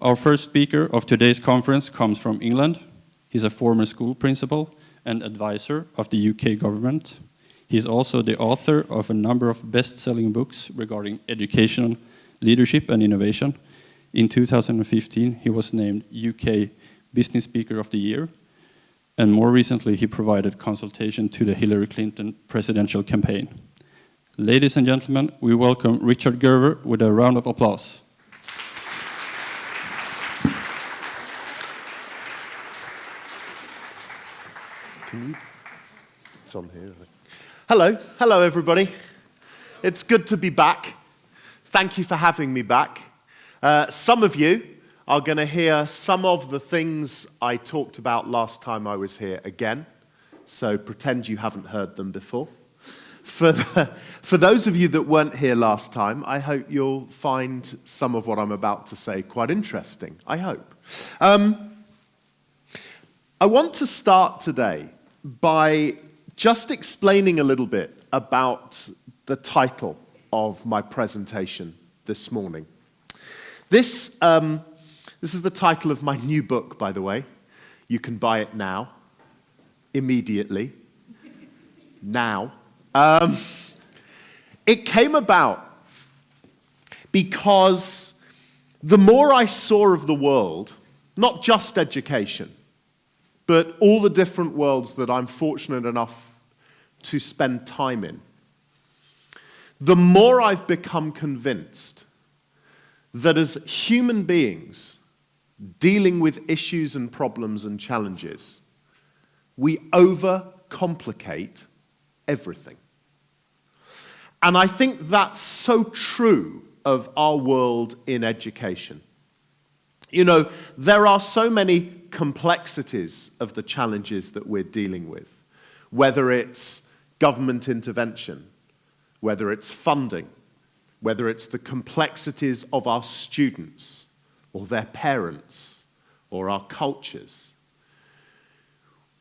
Our first speaker of today's conference comes from England. He's a former school principal and advisor of the UK government. He is also the author of a number of best-selling books regarding educational leadership and innovation. In 2015, he was named UK Business Speaker of the Year, and more recently, he provided consultation to the Hillary Clinton presidential campaign. Ladies and gentlemen, we welcome Richard GERVER with a round of applause. It's on here, isn't it? Hello everybody. It's good to be back. Thank you for having me back. Some of you are going to hear some of the things I talked about last time I was here again, so pretend you haven't heard them before. For those of you that weren't here last time, I hope you'll find some of what I'm about to say quite interesting, I hope. I want to start today by just explaining a little bit about the title of my presentation this morning. This is the title of my new book, by the way. You can buy it now, immediately, now. It came about because the more I saw of the world, not just education, but all the different worlds that I'm fortunate enough to spend time in, the more I've become convinced that as human beings dealing with issues and problems and challenges, we overcomplicate everything. And I think that's so true of our world in education. You know, there are so many complexities of the challenges that we're dealing with, whether it's government intervention, whether it's funding, whether it's the complexities of our students or their parents or our cultures.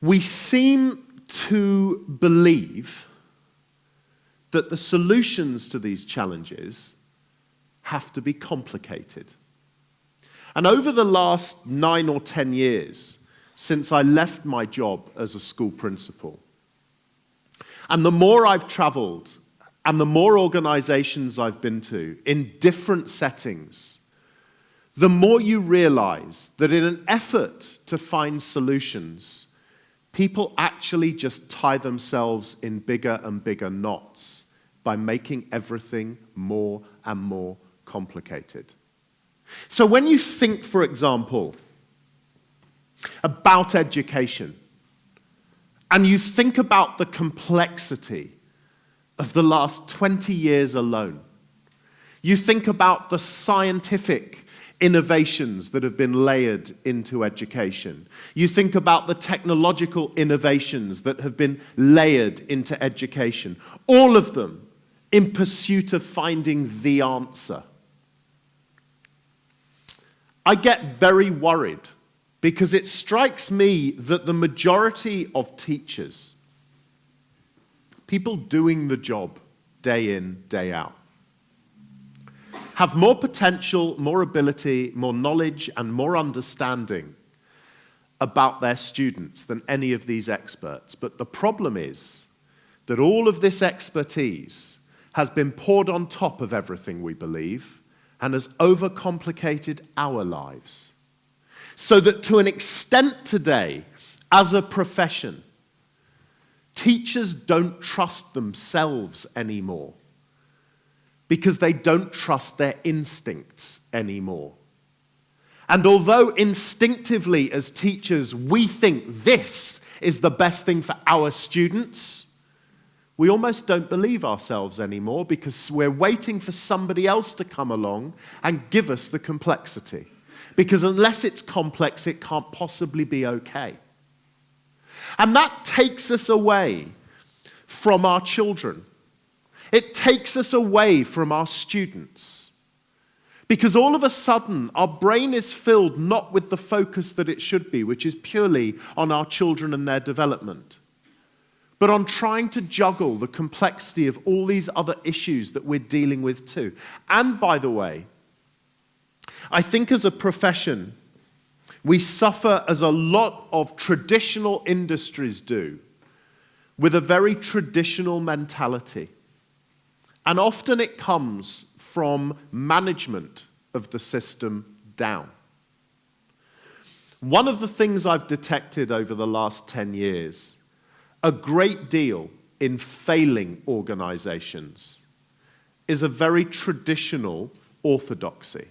We seem to believe that the solutions to these challenges have to be complicated. And over the last 9 or 10 years, since I left my job as a school principal, and the more I've traveled and the more organizations I've been to in different settings, the more you realize that in an effort to find solutions, people actually just tie themselves in bigger and bigger knots by making everything more and more complicated. So when you think, for example, about education, and you think about the complexity of the last 20 years alone, you think about the scientific innovations that have been layered into education. You think about the technological innovations that have been layered into education. All of them in pursuit of finding the answer. I get very worried because it strikes me that the majority of teachers, people doing the job day in, day out, have more potential, more ability, more knowledge, and more understanding about their students than any of these experts. But the problem is that all of this expertise has been poured on top of everything we believe and has overcomplicated our lives. So that to an extent today, as a profession, teachers don't trust themselves anymore because they don't trust their instincts anymore. And although instinctively as teachers we think this is the best thing for our students, we almost don't believe ourselves anymore because we're waiting for somebody else to come along and give us the complexity. Because unless it's complex, it can't possibly be okay. And that takes us away from our children. It takes us away from our students. Because all of a sudden, our brain is filled not with the focus that it should be, which is purely on our children and their development, but on trying to juggle the complexity of all these other issues that we're dealing with too. And by the way, I think as a profession, we suffer, as a lot of traditional industries do, with a very traditional mentality. And often it comes from management of the system down. One of the things I've detected over the last 10 years, a great deal in failing organizations, is a very traditional orthodoxy,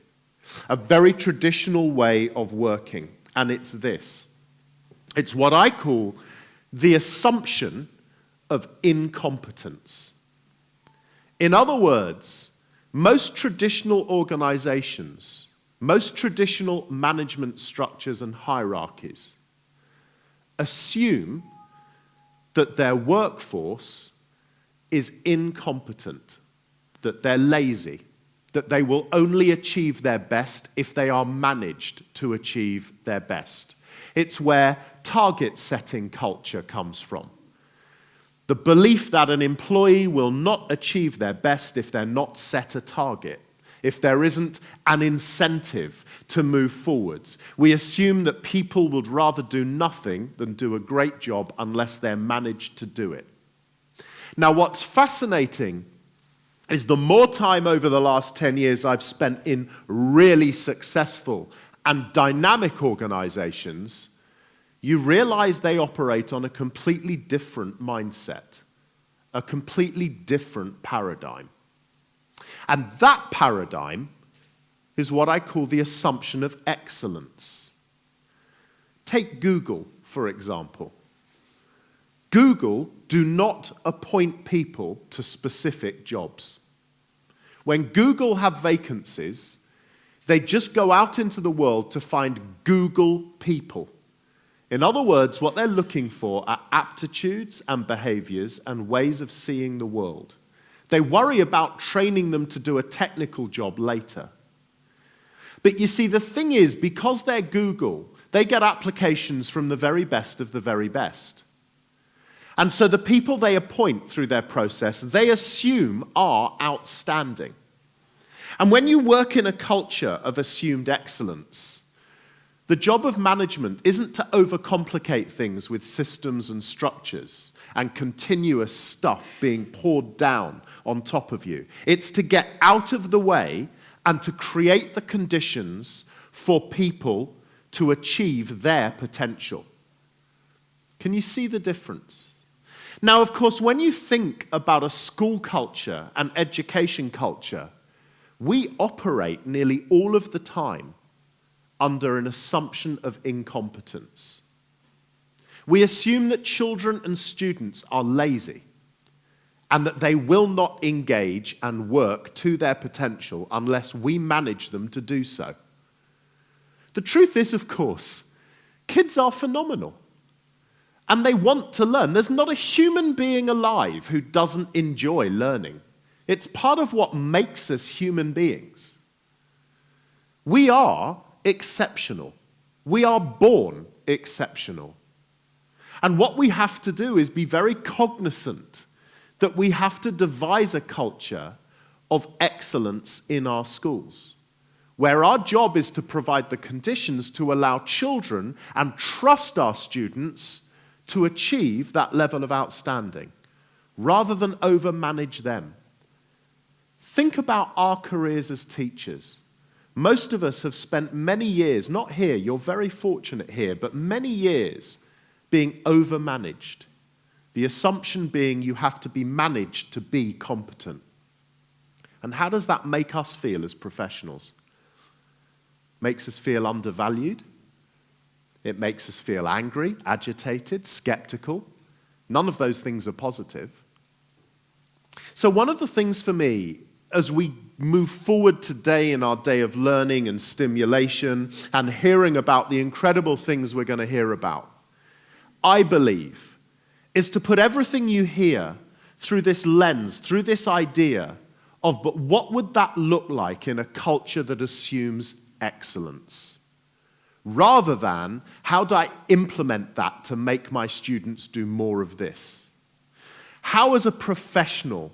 a very traditional way of working, and it's this. It's what I call the assumption of incompetence. In other words, most traditional organizations, most traditional management structures and hierarchies assume that their workforce is incompetent, that they're lazy, that they will only achieve their best if they are managed to achieve their best. It's where target setting culture comes from. The belief that an employee will not achieve their best if they're not set a target, if there isn't an incentive to move forwards. We assume that people would rather do nothing than do a great job unless they're managed to do it. Now, what's fascinating is the more time over the last 10 years I've spent in really successful and dynamic organizations, you realize they operate on a completely different mindset, a completely different paradigm. And that paradigm is what I call the assumption of excellence. Take Google, for example. Google do not appoint people to specific jobs. When Google have vacancies, they just go out into the world to find Google people. In other words, what they're looking for are aptitudes and behaviors and ways of seeing the world. They worry about training them to do a technical job later. But you see, the thing is, because they're Google, they get applications from the very best of the very best. And so the people they appoint through their process, they assume are outstanding. And when you work in a culture of assumed excellence, the job of management isn't to overcomplicate things with systems and structures and continuous stuff being poured down on top of you. It's to get out of the way and to create the conditions for people to achieve their potential. Can you see the difference? Now, of course, when you think about a school culture and education culture, we operate nearly all of the time under an assumption of incompetence. We assume that children and students are lazy and that they will not engage and work to their potential unless we manage them to do so. The truth is, of course, kids are phenomenal and they want to learn. There's not a human being alive who doesn't enjoy learning. It's part of what makes us human beings. We are exceptional. We are born exceptional. And what we have to do is be very cognizant that we have to devise a culture of excellence in our schools, where our job is to provide the conditions to allow children and trust our students to achieve that level of outstanding, rather than overmanage them. Think about our careers as teachers. Most of us have spent many years, not here, you're very fortunate here, but many years being overmanaged. The assumption being you have to be managed to be competent. And how does that make us feel as professionals? Makes us feel undervalued. It makes us feel angry, agitated, skeptical. None of those things are positive. So one of the things for me, as we move forward today in our day of learning and stimulation and hearing about the incredible things we're going to hear about, I believe, is to put everything you hear through this lens, through this idea of, but what would that look like in a culture that assumes excellence? Rather than, how do I implement that to make my students do more of this? How, as a professional,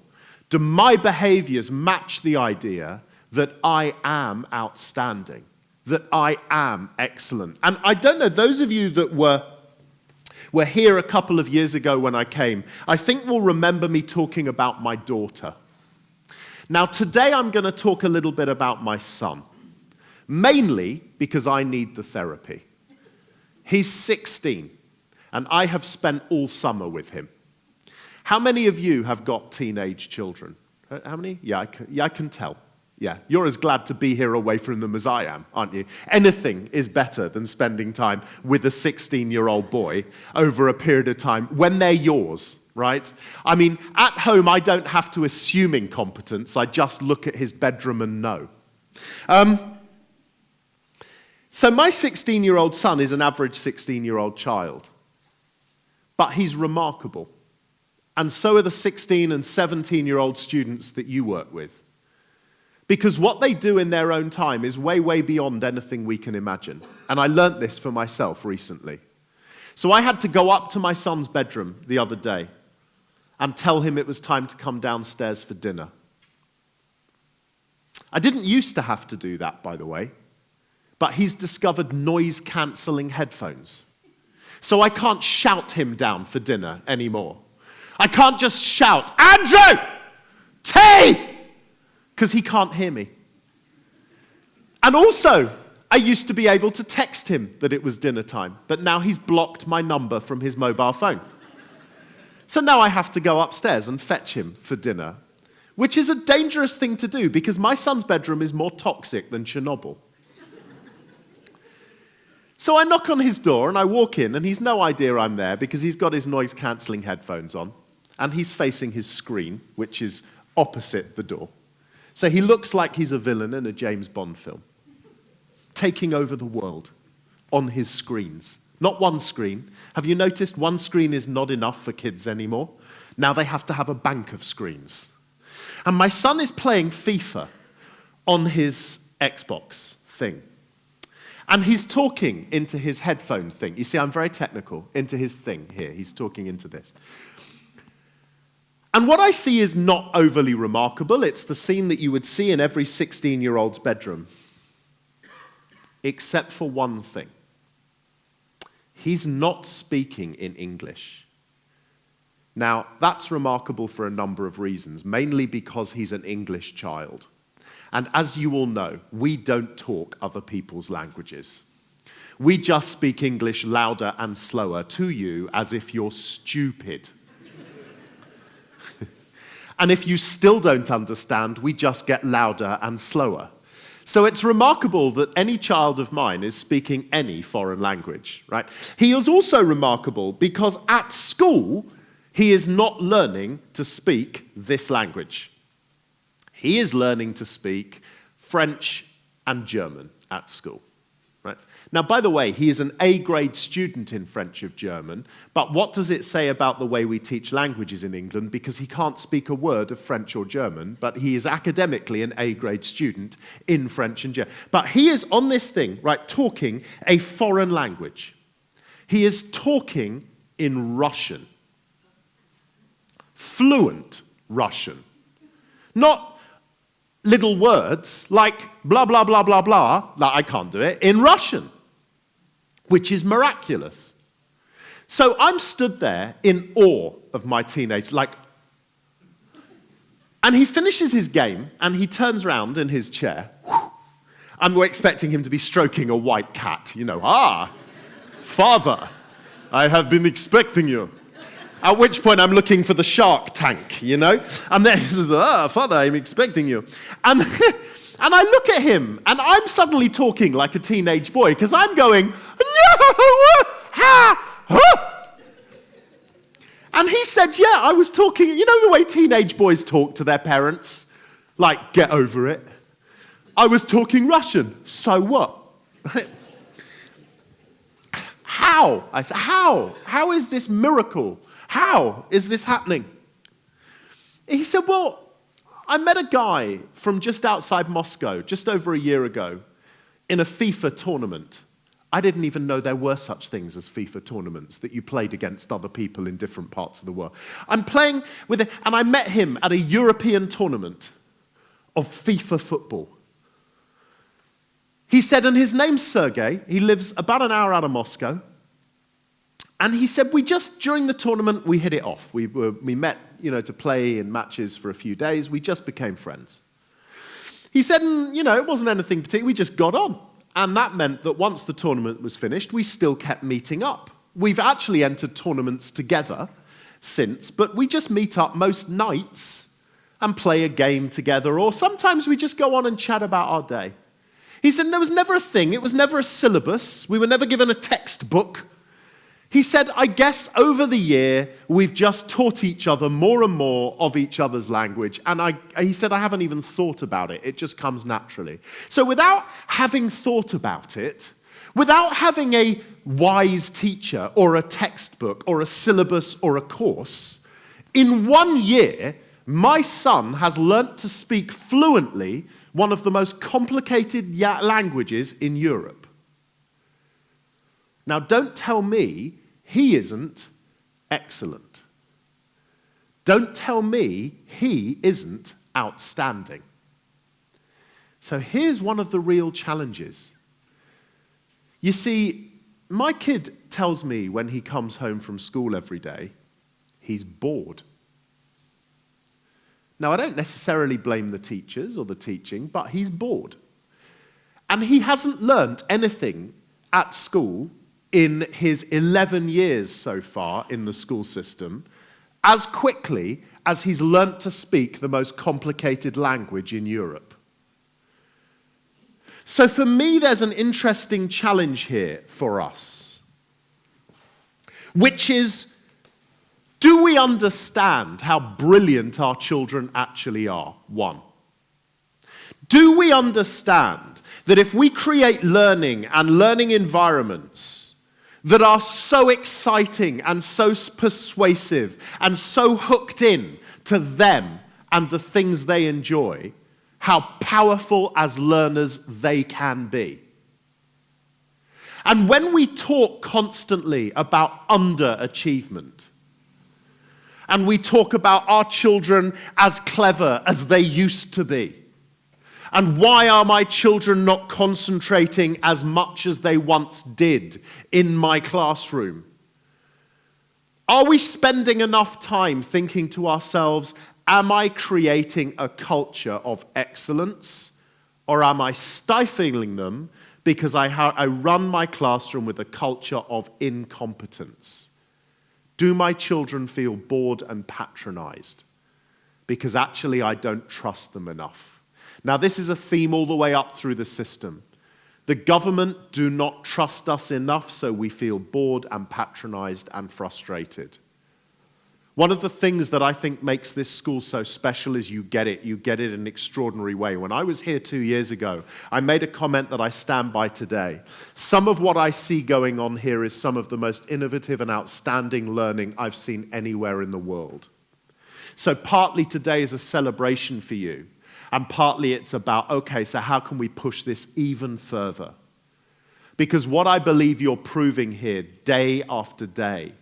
do my behaviors match the idea that I am outstanding, that I am excellent. And I don't know, those of you that were here a couple of years ago when I came, I think will remember me talking about my daughter. Now today I'm going to talk a little bit about my son, mainly because I need the therapy. He's 16, and I have spent all summer with him. How many of you have got teenage children? How many? Yeah, I can tell. Yeah, you're as glad to be here away from them as I am, aren't you? Anything is better than spending time with a 16-year-old boy over a period of time when they're yours, right? I mean, at home, I don't have to assume incompetence. I just look at his bedroom and know. So my 16-year-old son is an average 16-year-old child, but he's remarkable. And so are the 16 and 17-year-old students that you work with. Because what they do in their own time is way, way beyond anything we can imagine. And I learnt this for myself recently. So I had to go up to my son's bedroom the other day and tell him it was time to come downstairs for dinner. I didn't used to have to do that, by the way, but he's discovered noise-cancelling headphones. So I can't shout him down for dinner anymore. I can't just shout, "Andrew! Tea!" because he can't hear me. And also, I used to be able to text him that it was dinner time, but now he's blocked my number from his mobile phone. So now I have to go upstairs and fetch him for dinner, which is a dangerous thing to do because my son's bedroom is more toxic than Chernobyl. So I knock on his door and I walk in and he's no idea I'm there because he's got his noise-cancelling headphones on and he's facing his screen, which is opposite the door. So he looks like he's a villain in a James Bond film, taking over the world on his screens. Not one screen. Have you noticed one screen is not enough for kids anymore? Now they have to have a bank of screens. And my son is playing FIFA on his Xbox thing. And he's talking into his headphone thing. You see, I'm very technical. Into his thing here. He's talking into this. And what I see is not overly remarkable. It's the scene that you would see in every 16-year-old's bedroom. Except for one thing. He's not speaking in English. Now, that's remarkable for a number of reasons, mainly because he's an English child. And as you all know, we don't talk other people's languages. We just speak English louder and slower to you as if you're stupid. And if you still don't understand, we just get louder and slower. So it's remarkable that any child of mine is speaking any foreign language, right? He is also remarkable because at school, he is not learning to speak this language. He is learning to speak French and German at school, right? Now, by the way, he is an A-grade student in French and German, but what does it say about the way we teach languages in England? Because he can't speak a word of French or German, but he is academically an A-grade student in French and German. But he is on this thing, right, talking a foreign language. He is talking in Russian. Fluent Russian. Not little words like blah, blah, blah, blah, blah, like I can't do it, in Russian, which is miraculous. So I'm stood there in awe of my teenage, and he finishes his game and he turns around in his chair. I'm expecting him to be stroking a white cat, father, I have been expecting you. At which point I'm looking for the shark tank, And then he says, father, I'm expecting you. And I look at him, and I'm suddenly talking like a teenage boy, because I'm going, no, ha, ha. And he said, yeah, I was talking, the way teenage boys talk to their parents? Like, get over it. I was talking Russian, so what? How? I said, how? How is this miracle? How is this happening? He said, well, I met a guy from just outside Moscow, just over a year ago, in a FIFA tournament. I didn't even know there were such things as FIFA tournaments, that you played against other people in different parts of the world. I'm playing with it, and I met him at a European tournament of FIFA football. He said, and his name's Sergey, he lives about an hour out of Moscow, and he said, during the tournament, we hit it off. We met, to play in matches for a few days. We just became friends. He said, it wasn't anything particular. We just got on. And that meant that once the tournament was finished, we still kept meeting up. We've actually entered tournaments together since, but we just meet up most nights and play a game together, or sometimes we just go on and chat about our day. He said there was never a thing. It was never a syllabus. We were never given a textbook. He said, I guess over the year, we've just taught each other more and more of each other's language. And he said, I haven't even thought about it. It just comes naturally. So without having thought about it, without having a wise teacher or a textbook or a syllabus or a course, in 1 year, my son has learnt to speak fluently one of the most complicated languages in Europe. Now, don't tell me he isn't excellent. Don't tell me he isn't outstanding. So here's one of the real challenges. You see, my kid tells me when he comes home from school every day, he's bored. Now, I don't necessarily blame the teachers or the teaching, but he's bored. And he hasn't learnt anything at school in his 11 years so far in the school system as quickly as he's learnt to speak the most complicated language in Europe. So for me, there's an interesting challenge here for us, which is, do we understand how brilliant our children actually are? One. Do we understand that if we create learning and learning environments that are so exciting and so persuasive and so hooked in to them and the things they enjoy, how powerful as learners they can be? And when we talk constantly about underachievement, and we talk about our children as clever as they used to be, and why are my children not concentrating as much as they once did in my classroom? Are we spending enough time thinking to ourselves, am I creating a culture of excellence, or am I stifling them because I run my classroom with a culture of incompetence? Do my children feel bored and patronized because actually I don't trust them enough? Now, this is a theme all the way up through the system. The government do not trust us enough, so we feel bored and patronized and frustrated. One of the things that I think makes this school so special is you get it in an extraordinary way. When I was here 2 years ago, I made a comment that I stand by today. Some of what I see going on here is some of the most innovative and outstanding learning I've seen anywhere in the world. So partly today is a celebration for you, and partly it's about, okay, so how can we push this even further? Because what I believe you're proving here day after day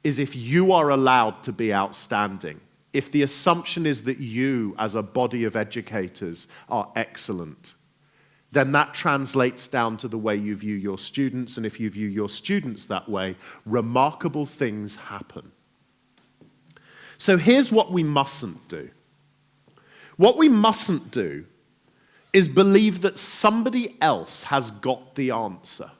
is if you are allowed to be outstanding, if the assumption is that you, as a body of educators, are excellent, then that translates down to the way you view your students, and if you view your students that way, remarkable things happen. So here's what we mustn't do. What we mustn't do is believe that somebody else has got the answer.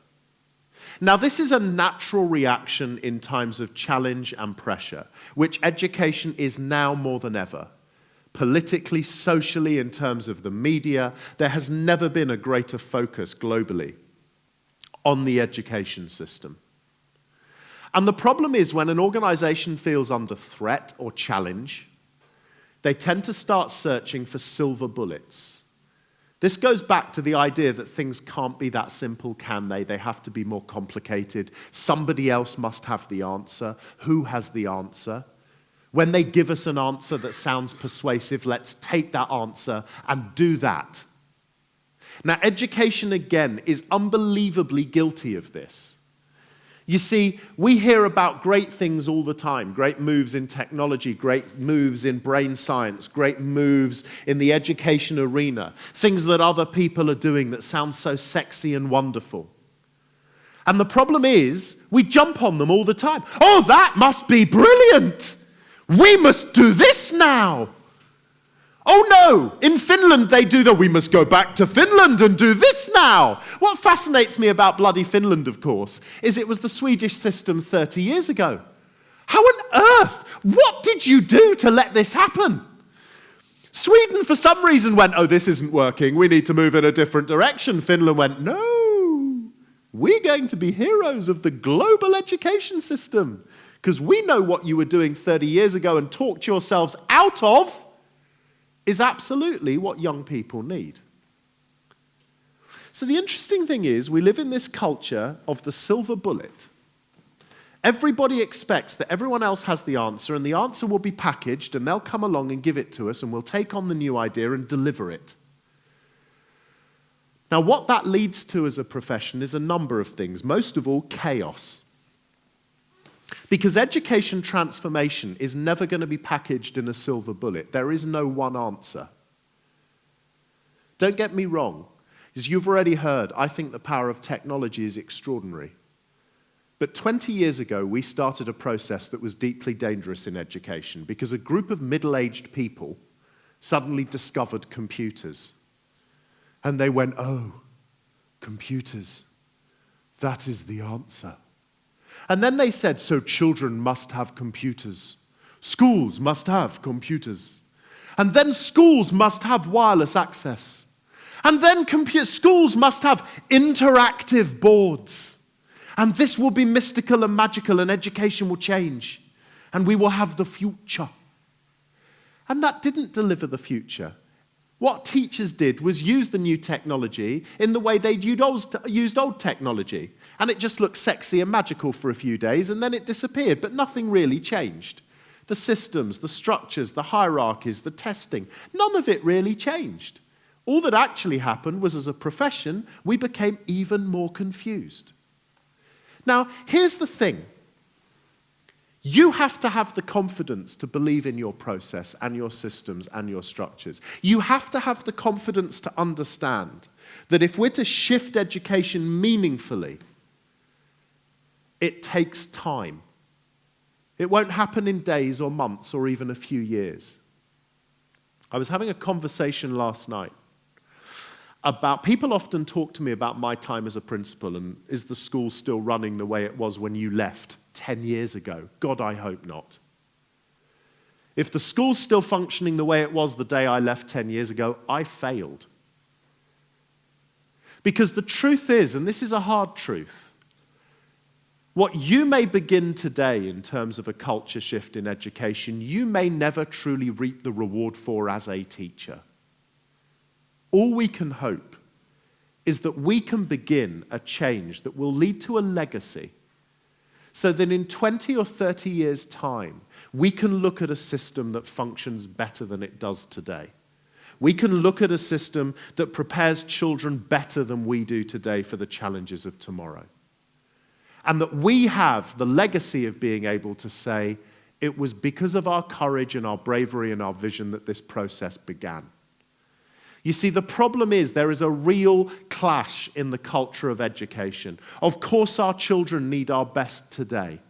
Now, this is a natural reaction in times of challenge and pressure, which education is now more than ever. Politically, socially, in terms of the media, there has never been a greater focus globally on the education system. And the problem is when an organization feels under threat or challenge, they tend to start searching for silver bullets. This goes back to the idea that things can't be that simple, can they? They have to be more complicated. Somebody else must have the answer. Who has the answer? When they give us an answer that sounds persuasive, let's take that answer and do that. Now, education, again, is unbelievably guilty of this. You see, we hear about great things all the time, great moves in technology, great moves in brain science, great moves in the education arena, things that other people are doing that sound so sexy and wonderful. And the problem is, we jump on them all the time. Oh, that must be brilliant! We must do this now! Oh no, in Finland they do that. We must go back to Finland and do this now. What fascinates me about bloody Finland, of course, is it was the Swedish system 30 years ago. How on earth? What did you do to let this happen? Sweden, for some reason, went, oh, this isn't working. We need to move in a different direction. Finland went, no, we're going to be heroes of the global education system because we know what you were doing 30 years ago and talked yourselves out of is absolutely what young people need. So the interesting thing is we live in this culture of the silver bullet. Everybody expects that everyone else has the answer and the answer will be packaged and they'll come along and give it to us and we'll take on the new idea and deliver it. Now what that leads to as a profession is a number of things, most of all chaos. Because education transformation is never going to be packaged in a silver bullet. There is no one answer. Don't get me wrong. As you've already heard, I think the power of technology is extraordinary. But 20 years ago, we started a process that was deeply dangerous in education because a group of middle-aged people suddenly discovered computers. And they went, oh, computers, that is the answer. And then they said, so children must have computers. Schools must have computers. And then schools must have wireless access. And then schools must have interactive boards. And this will be mystical and magical and education will change. And we will have the future. And that didn't deliver the future. What teachers did was use the new technology in the way they'd used old technology. And it just looked sexy and magical for a few days, and then it disappeared, but nothing really changed. The systems, the structures, the hierarchies, the testing, none of it really changed. All that actually happened was, as a profession, we became even more confused. Now, here's the thing. You have to have the confidence to believe in your process and your systems and your structures. You have to have the confidence to understand that if we're to shift education meaningfully, it takes time. It won't happen in days or months or even a few years. I was having a conversation last night about, people often talk to me about my time as a principal and is the school still running the way it was when you left 10 years ago? God, I hope not. If the school's still functioning the way it was the day I left 10 years ago, I failed. Because the truth is, and this is a hard truth, what you may begin today in terms of a culture shift in education, you may never truly reap the reward for as a teacher. All we can hope is that we can begin a change that will lead to a legacy so that in 20 or 30 years' time, we can look at a system that functions better than it does today. We can look at a system that prepares children better than we do today for the challenges of tomorrow. And that we have the legacy of being able to say, it was because of our courage and our bravery and our vision that this process began. You see, the problem is there is a real clash in the culture of education. Of course, our children need our best today,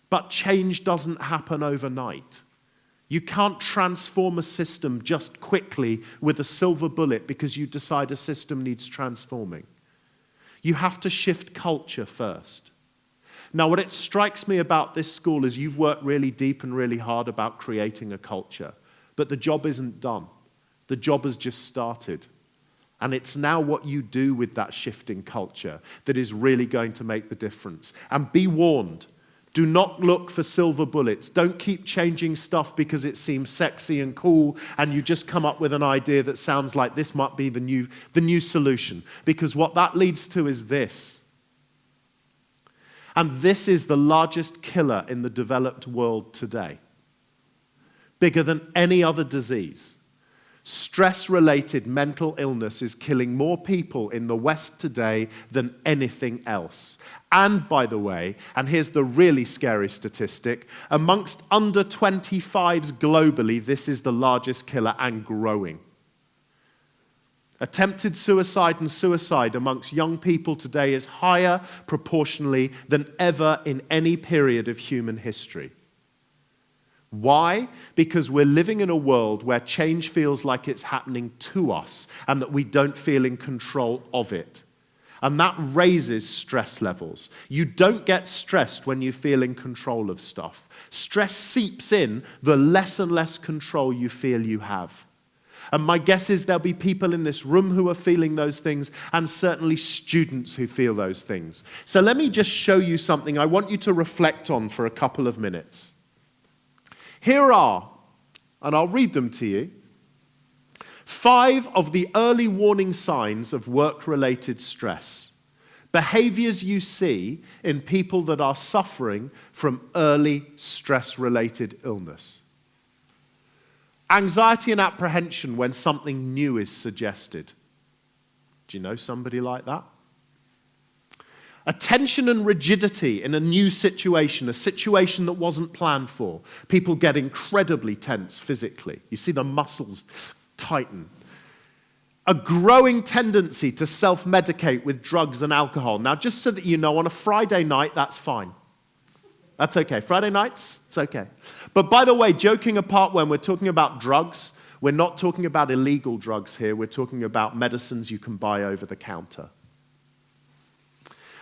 but change doesn't happen overnight. You can't transform a system just quickly with a silver bullet because you decide a system needs transforming. You have to shift culture first. Now, what it strikes me about this school is you've worked really deep and really hard about creating a culture, but the job isn't done. The job has just started. And it's now what you do with that shifting culture that is really going to make the difference. And be warned, do not look for silver bullets. Don't keep changing stuff because it seems sexy and cool and you just come up with an idea that sounds like this might be the new solution. Because what that leads to is this. And this is the largest killer in the developed world today. Bigger than any other disease. Stress-related mental illness is killing more people in the West today than anything else. And by the way, and here's the really scary statistic, amongst under 25s globally, this is the largest killer and growing. Attempted suicide and suicide amongst young people today is higher proportionally than ever in any period of human history. Why? Because we're living in a world where change feels like it's happening to us and that we don't feel in control of it. And that raises stress levels. You don't get stressed when you feel in control of stuff. Stress seeps in the less and less control you feel you have. And my guess is there'll be people in this room who are feeling those things, and certainly students who feel those things. So let me just show you something I want you to reflect on for a couple of minutes. Here are, and I'll read them to you, 5 of the early warning signs of work-related stress. Behaviors you see in people that are suffering from early stress-related illness. Anxiety and apprehension when something new is suggested. Do you know somebody like that? Attention and rigidity in a new situation, a situation that wasn't planned for. People get incredibly tense physically. You see the muscles tighten. A growing tendency to self-medicate with drugs and alcohol. Now, just so that you know, on a Friday night, that's fine. That's okay. Friday nights, it's okay. But by the way, joking apart, when we're talking about drugs, we're not talking about illegal drugs here. We're talking about medicines you can buy over the counter.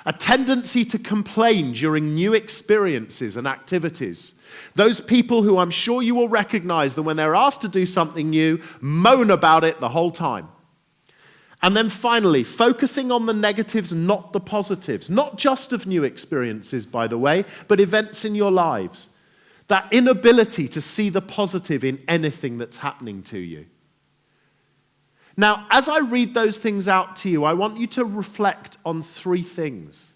A tendency to complain during new experiences and activities. Those people who I'm sure you will recognize that when they're asked to do something new, moan about it the whole time. And then finally, focusing on the negatives, not the positives. Not just of new experiences, by the way, but events in your lives. That inability to see the positive in anything that's happening to you. Now, as I read those things out to you, I want you to reflect on 3 things.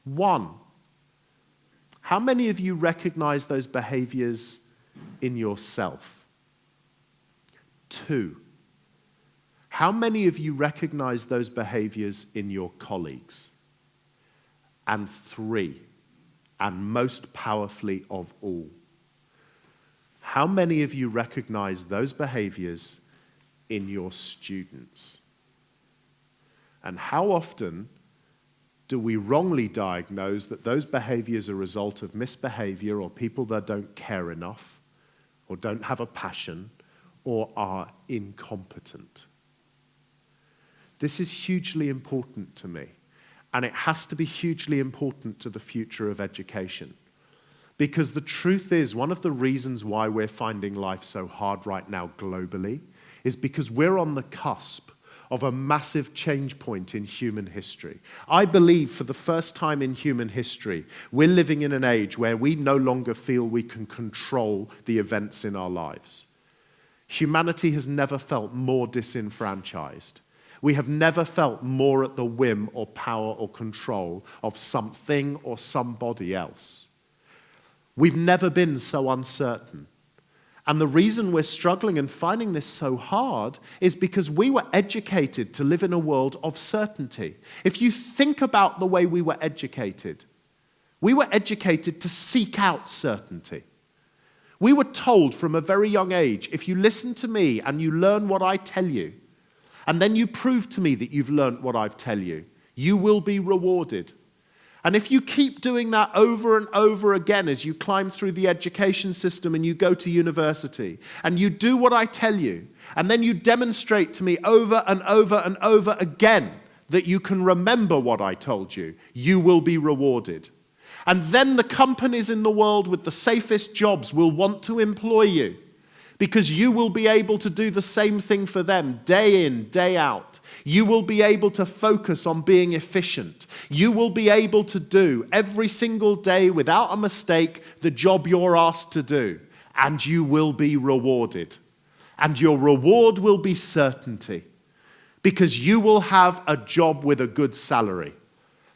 1, how many of you recognize those behaviors in yourself? 2, how many of you recognize those behaviors in your colleagues? And 3, and most powerfully of all, how many of you recognize those behaviors in your students? And how often do we wrongly diagnose that those behaviors are a result of misbehavior or people that don't care enough or don't have a passion or are incompetent? This is hugely important to me, and it has to be hugely important to the future of education. Because the truth is, one of the reasons why we're finding life so hard right now globally is because we're on the cusp of a massive change point in human history. I believe for the first time in human history, we're living in an age where we no longer feel we can control the events in our lives. Humanity has never felt more disenfranchised. We have never felt more at the whim or power or control of something or somebody else. We've never been so uncertain. And the reason we're struggling and finding this so hard is because we were educated to live in a world of certainty. If you think about the way we were educated to seek out certainty. We were told from a very young age, if you listen to me and you learn what I tell you, and then you prove to me that you've learned what I tell you, you will be rewarded. And if you keep doing that over and over again as you climb through the education system and you go to university, and you do what I tell you, and then you demonstrate to me over and over and over again that you can remember what I told you, you will be rewarded. And then the companies in the world with the safest jobs will want to employ you, because you will be able to do the same thing for them day in, day out. You will be able to focus on being efficient. You will be able to do every single day without a mistake the job you're asked to do. And you will be rewarded. And your reward will be certainty, because you will have a job with a good salary.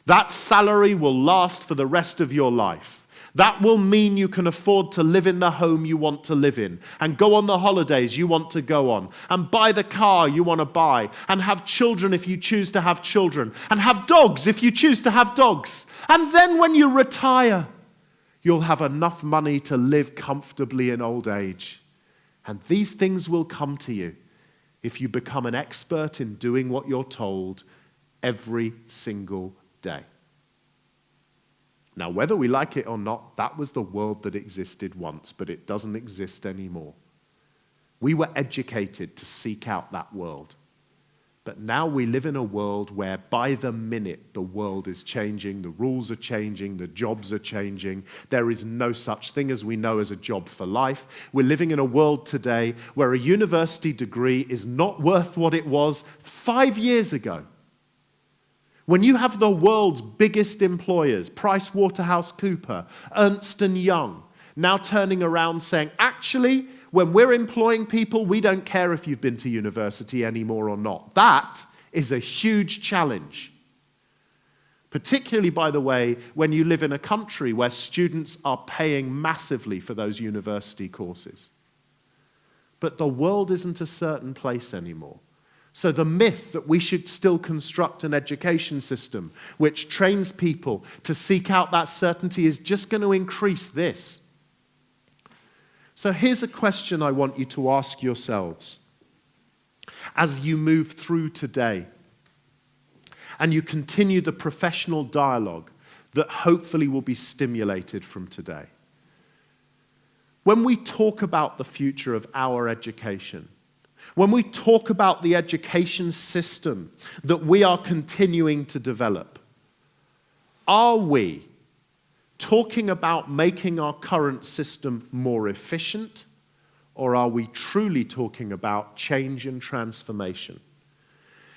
That salary will last for the rest of your life. That will mean you can afford to live in the home you want to live in, and go on the holidays you want to go on, and buy the car you want to buy, and have children if you choose to have children, and have dogs if you choose to have dogs. And then when you retire, you'll have enough money to live comfortably in old age. And these things will come to you if you become an expert in doing what you're told every single day. Now, whether we like it or not, that was the world that existed once, but it doesn't exist anymore. We were educated to seek out that world. But now we live in a world where by the minute the world is changing, the rules are changing, the jobs are changing. There is no such thing as we know as a job for life. We're living in a world today where a university degree is not worth what it was 5 years ago. When you have the world's biggest employers, PricewaterhouseCoopers, Ernst & Young, now turning around saying, actually, when we're employing people, we don't care if you've been to university anymore or not. That is a huge challenge. Particularly, by the way, when you live in a country where students are paying massively for those university courses. But the world isn't a certain place anymore. So the myth that we should still construct an education system which trains people to seek out that certainty is just going to increase this. So here's a question I want you to ask yourselves as you move through today and you continue the professional dialogue that hopefully will be stimulated from today. When we talk about the future of our education, when we talk about the education system that we are continuing to develop, are we talking about making our current system more efficient, or are we truly talking about change and transformation?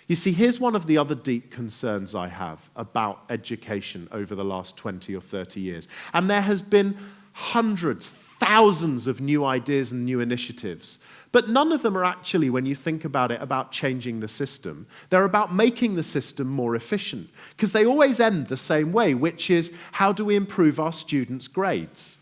You see, here's one of the other deep concerns I have about education over the last 20 or 30 years. And there has been hundreds, thousands of new ideas and new initiatives. But none of them are actually, when you think about it, about changing the system. They're about making the system more efficient. Because they always end the same way, which is, how do we improve our students' grades?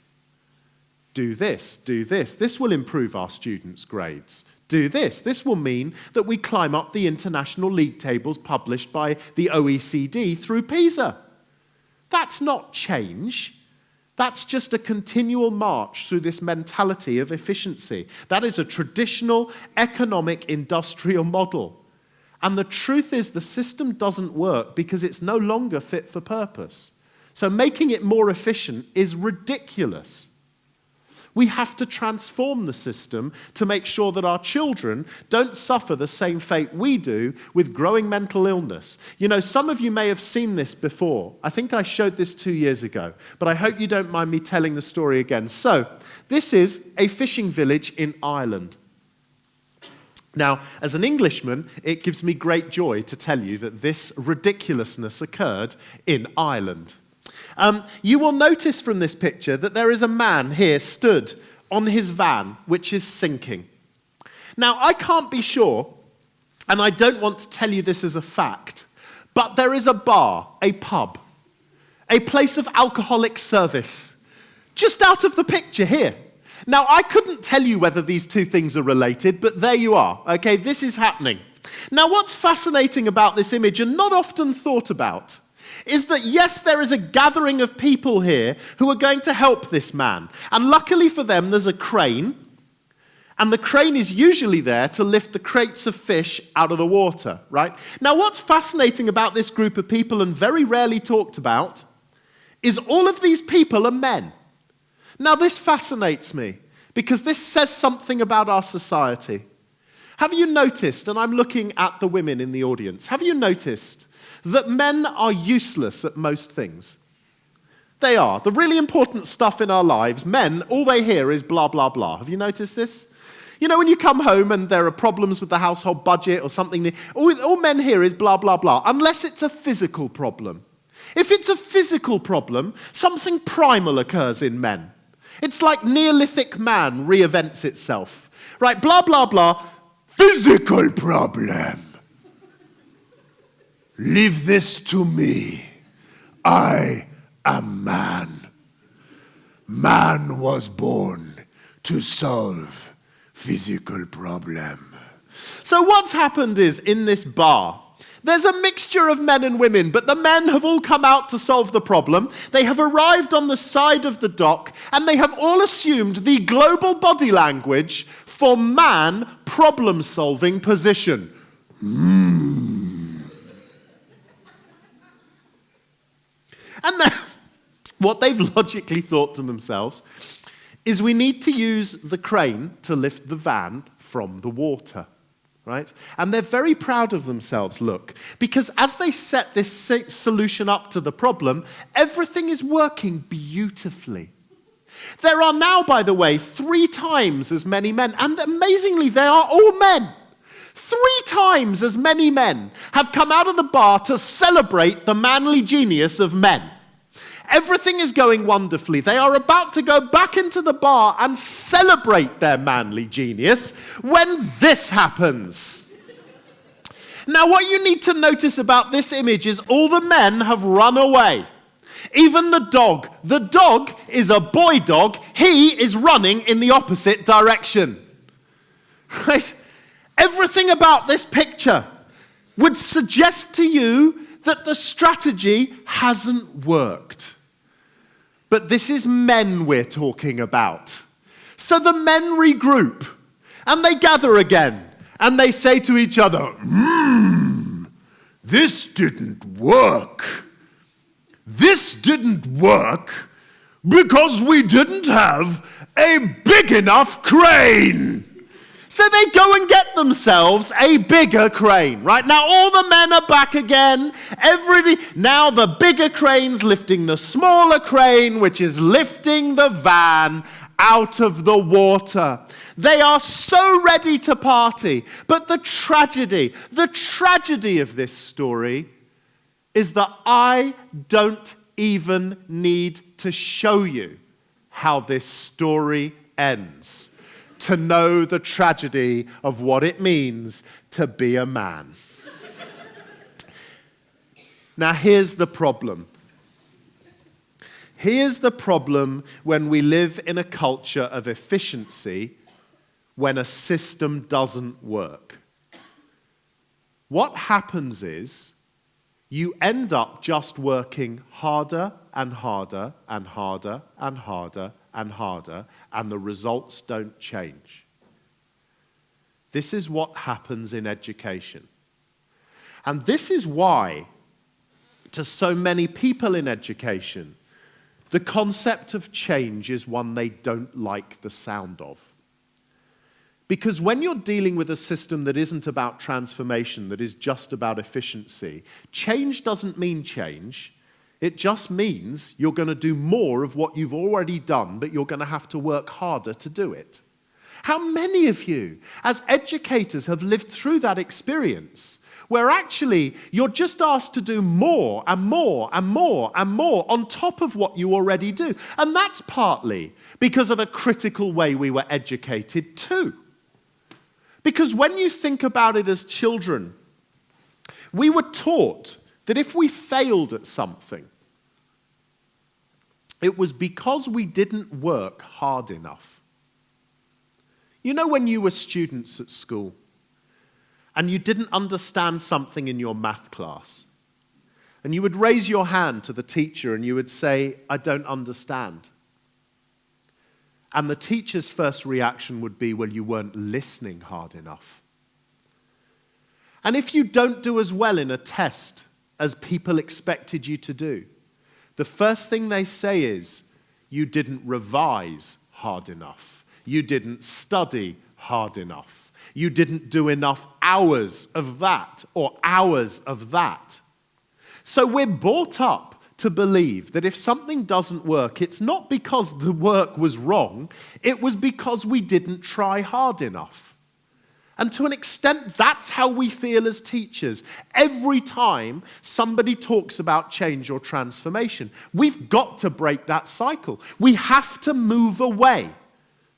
Do this, do this. This will improve our students' grades. Do this. This will mean that we climb up the international league tables published by the OECD through PISA. That's not change. That's just a continual march through this mentality of efficiency. That is a traditional economic industrial model. And the truth is the system doesn't work because it's no longer fit for purpose. So making it more efficient is ridiculous. We have to transform the system to make sure that our children don't suffer the same fate we do with growing mental illness. You know, some of you may have seen this before. I think I showed this 2 years ago, but I hope you don't mind me telling the story again. So, this is a fishing village in Ireland. Now, as an Englishman, it gives me great joy to tell you that this ridiculousness occurred in Ireland. You will notice from this picture that there is a man here stood on his van, which is sinking. Now, I can't be sure, and I don't want to tell you this as a fact, but there is a bar, a pub, a place of alcoholic service, just out of the picture here. Now, I couldn't tell you whether these two things are related, but there you are. Okay, this is happening. Now, what's fascinating about this image, and not often thought about, is that yes, there is a gathering of people here who are going to help this man. And luckily for them, there's a crane. And the crane is usually there to lift the crates of fish out of the water, right? Now, what's fascinating about this group of people, and very rarely talked about, is all of these people are men. Now, this fascinates me because this says something about our society. Have you noticed, and I'm looking at the women in the audience, have you noticed that men are useless at most things? They are. The really important stuff in our lives, men, all they hear is blah, blah, blah. Have you noticed this? You know, when you come home and there are problems with the household budget or something, all men hear is blah, blah, blah, unless it's a physical problem. If it's a physical problem, something primal occurs in men. It's like Neolithic man reinvents itself. Right, blah, blah, blah, physical problem. Leave this to me. I am man. man was born to solve physical problem. So what's happened is, in this bar, there's a mixture of men and women, but the men have all come out to solve the problem. They have arrived on the side of the dock, and they have all assumed the global body language for man problem-solving position. And then, what they've logically thought to themselves is we need to use the crane to lift the van from the water, right? And they're very proud of themselves, look, because as they set this solution up to the problem, everything is working beautifully. There are now, by the way, 3 times as many men, and amazingly, they are all men. 3 times as many men have come out of the bar to celebrate the manly genius of men. Everything is going wonderfully. They are about to go back into the bar and celebrate their manly genius when this happens. Now, what you need to notice about this image is all the men have run away. Even the dog. The dog is a boy dog. He is running in the opposite direction. Right? Everything about this picture would suggest to you that the strategy hasn't worked. But this is men we're talking about. So the men regroup, and they gather again, and they say to each other, this didn't work. This didn't work because we didn't have a big enough crane. So they go and get themselves a bigger crane, right? Now all the men are back again. Now the bigger crane's lifting the smaller crane, which is lifting the van out of the water. They are so ready to party. But the tragedy of this story is that I don't even need to show you how this story ends to know the tragedy of what it means to be a man. Now, here's the problem. Here's the problem when we live in a culture of efficiency, when a system doesn't work. What happens is you end up just working harder and harder and harder and harder and harder, and the results don't change. This is what happens in education. And this is why, to so many people in education, the concept of change is one they don't like the sound of. Because when you're dealing with a system that isn't about transformation, that is just about efficiency, change doesn't mean change. It just means you're going to do more of what you've already done, but you're going to have to work harder to do it. How many of you, as educators, have lived through that experience, where actually you're just asked to do more and more and more and more on top of what you already do? And that's partly because of a critical way we were educated too. Because when you think about it as children, we were taught that if we failed at something, it was because we didn't work hard enough. You know, when you were students at school and you didn't understand something in your math class, and you would raise your hand to the teacher and you would say, I don't understand. And the teacher's first reaction would be, well, you weren't listening hard enough. And if you don't do as well in a test as people expected you to do, the first thing they say is, you didn't revise hard enough. You didn't study hard enough. You didn't do enough hours of that or hours of that. So we're brought up to believe that if something doesn't work, it's not because the work was wrong, it was because we didn't try hard enough. And to an extent, that's how we feel as teachers. Every time somebody talks about change or transformation, we've got to break that cycle. We have to move away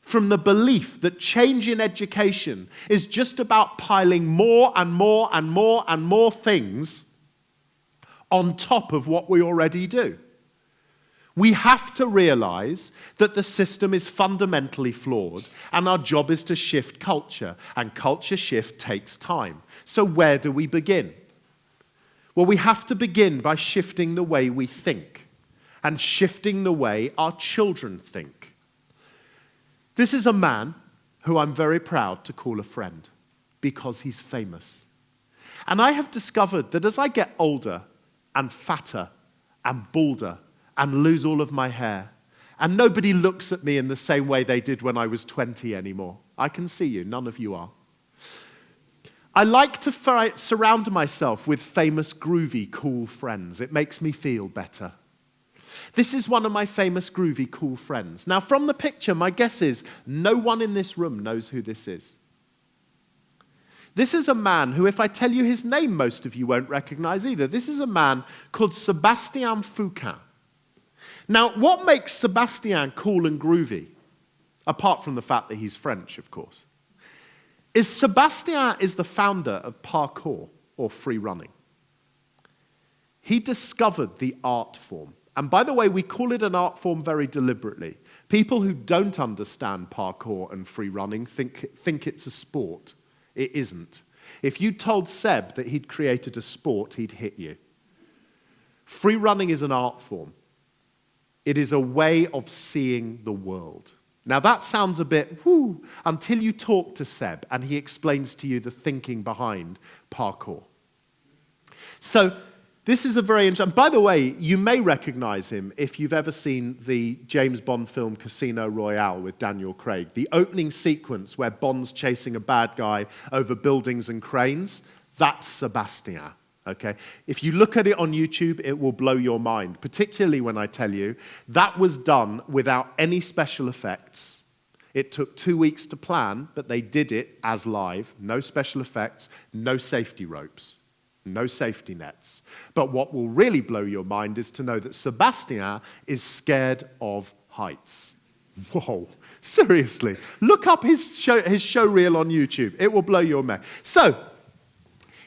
from the belief that change in education is just about piling more and more and more and more things on top of what we already do. We have to realize that the system is fundamentally flawed, and our job is to shift culture, and culture shift takes time. So where do we begin? Well, we have to begin by shifting the way we think, and shifting the way our children think. This is a man who I'm very proud to call a friend, because he's famous. And I have discovered that as I get older and fatter and balder and lose all of my hair, and nobody looks at me in the same way they did when I was 20 anymore. I can see you, none of you are. I like to surround myself with famous, groovy, cool friends. It makes me feel better. This is one of my famous, groovy, cool friends. Now, from the picture, my guess is no one in this room knows who this is. This is a man who, if I tell you his name, most of you won't recognize either. This is a man called Sébastien Foucault. Now, what makes Sébastien cool and groovy, apart from the fact that he's French, of course, is Sébastien is the founder of parkour, or free running. He discovered the art form. And by the way, we call it an art form very deliberately. People who don't understand parkour and free running think it's a sport. It isn't. If you told Seb that he'd created a sport, he'd hit you. Free running is an art form. It is a way of seeing the world. Now that sounds a bit whoo, until you talk to Seb and he explains to you the thinking behind parkour. So this is a very interesting, by the way, you may recognize him if you've ever seen the James Bond film Casino Royale with Daniel Craig. The opening sequence where Bond's chasing a bad guy over buildings and cranes, that's Sébastien. Okay? If you look at it on YouTube, it will blow your mind, particularly when I tell you that was done without any special effects. It took 2 weeks to plan, but they did it as live. No special effects, no safety ropes, no safety nets. But what will really blow your mind is to know that Sébastien is scared of heights. Whoa, seriously. Look up his show reel on YouTube. It will blow your mind. So,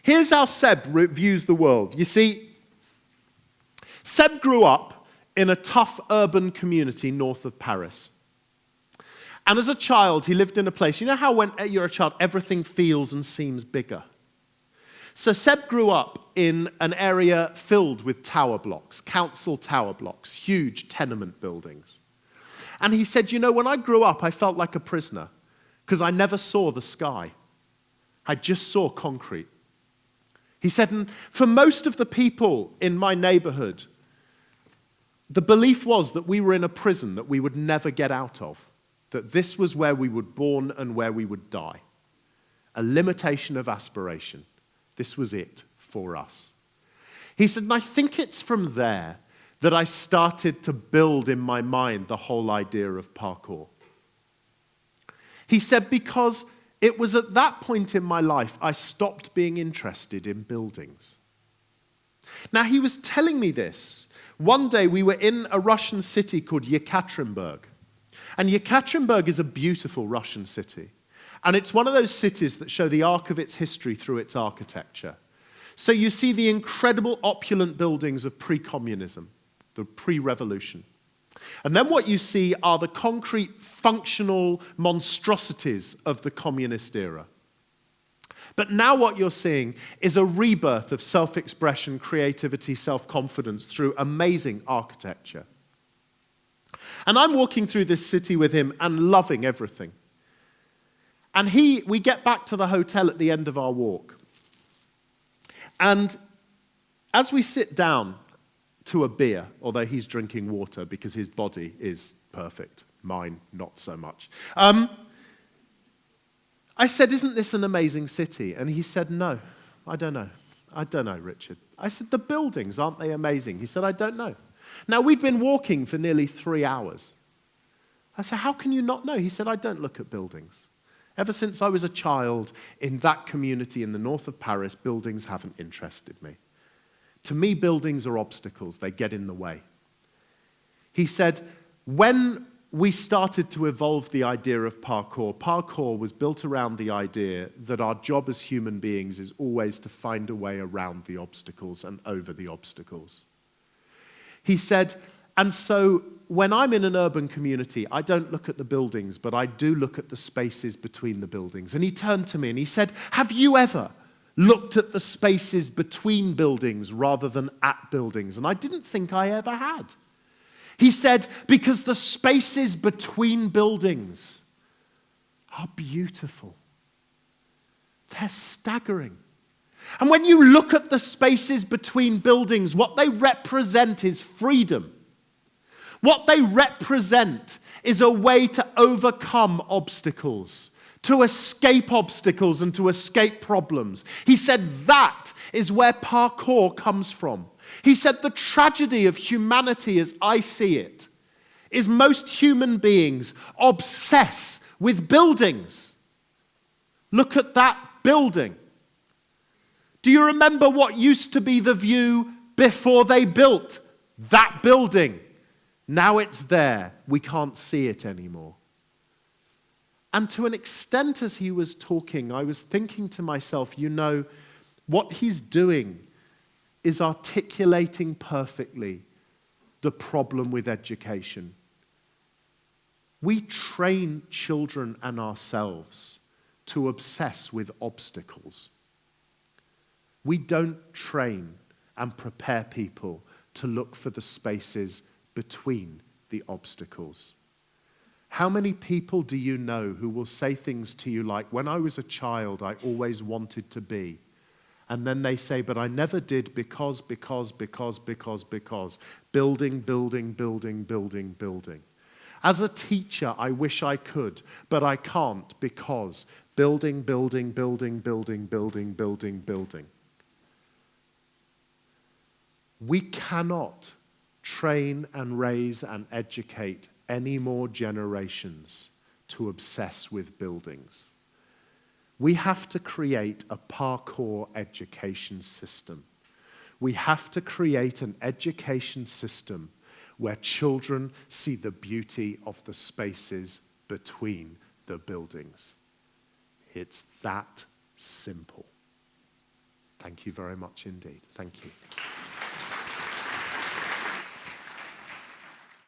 here's how Seb views the world. You see, Seb grew up in a tough urban community north of Paris. And as a child, he lived in a place, you know how when you're a child, everything feels and seems bigger? So Seb grew up in an area filled with tower blocks, council tower blocks, huge tenement buildings. And he said, you know, when I grew up, I felt like a prisoner because I never saw the sky. I just saw concrete. He said, and for most of the people in my neighborhood, the belief was that we were in a prison that we would never get out of, that this was where we were born and where we would die. A limitation of aspiration. This was it for us. He said, and I think it's from there that I started to build in my mind the whole idea of parkour. He said, because it was at that point in my life I stopped being interested in buildings. Now, he was telling me this. One day we were in a Russian city called Yekaterinburg. And Yekaterinburg is a beautiful Russian city. And it's one of those cities that show the arc of its history through its architecture. So you see the incredible opulent buildings of pre-communism, the pre-revolution. And then what you see are the concrete, functional monstrosities of the communist era. But now what you're seeing is a rebirth of self-expression, creativity, self-confidence through amazing architecture. And I'm walking through this city with him and loving everything. And we get back to the hotel at the end of our walk. And as we sit down to a beer, although he's drinking water because his body is perfect, mine not so much. I said, isn't this an amazing city? And he said, no, I don't know. I don't know, Richard. I said, the buildings, aren't they amazing? He said, I don't know. Now, we'd been walking for nearly 3 hours. I said, how can you not know? He said, I don't look at buildings. Ever since I was a child in that community in the north of Paris, buildings haven't interested me. To me, buildings are obstacles. They get in the way. He said, when we started to evolve the idea of parkour was built around the idea that our job as human beings is always to find a way around the obstacles and over the obstacles. He said, And so when I'm in an urban community, I don't look at the buildings, but I do look at the spaces between the buildings. And he turned to me and he said, have you ever looked at the spaces between buildings rather than at buildings? And I didn't think I ever had. He said, because the spaces between buildings are beautiful. They're staggering. And when you look at the spaces between buildings, what they represent is freedom. What they represent is a way to overcome obstacles, to escape obstacles and to escape problems. He said that is where parkour comes from. He said the tragedy of humanity as I see it is most human beings obsess with buildings. Look at that building. Do you remember what used to be the view before they built that building? Now it's there. We can't see it anymore. And to an extent, as he was talking, I was thinking to myself, you know, what he's doing is articulating perfectly the problem with education. We train children and ourselves to obsess with obstacles. We don't train and prepare people to look for the spaces between the obstacles. How many people do you know who will say things to you like, when I was a child, I always wanted to be. And then they say, but I never did because. Building, building, building, building, building. As a teacher, I wish I could, but I can't because building, building, building, building, building, building, building. We cannot train and raise and educate any more generations to obsess with buildings. We have to create a parkour education system. We have to create an education system where children see the beauty of the spaces between the buildings. It's that simple. Thank you very much indeed. Thank you.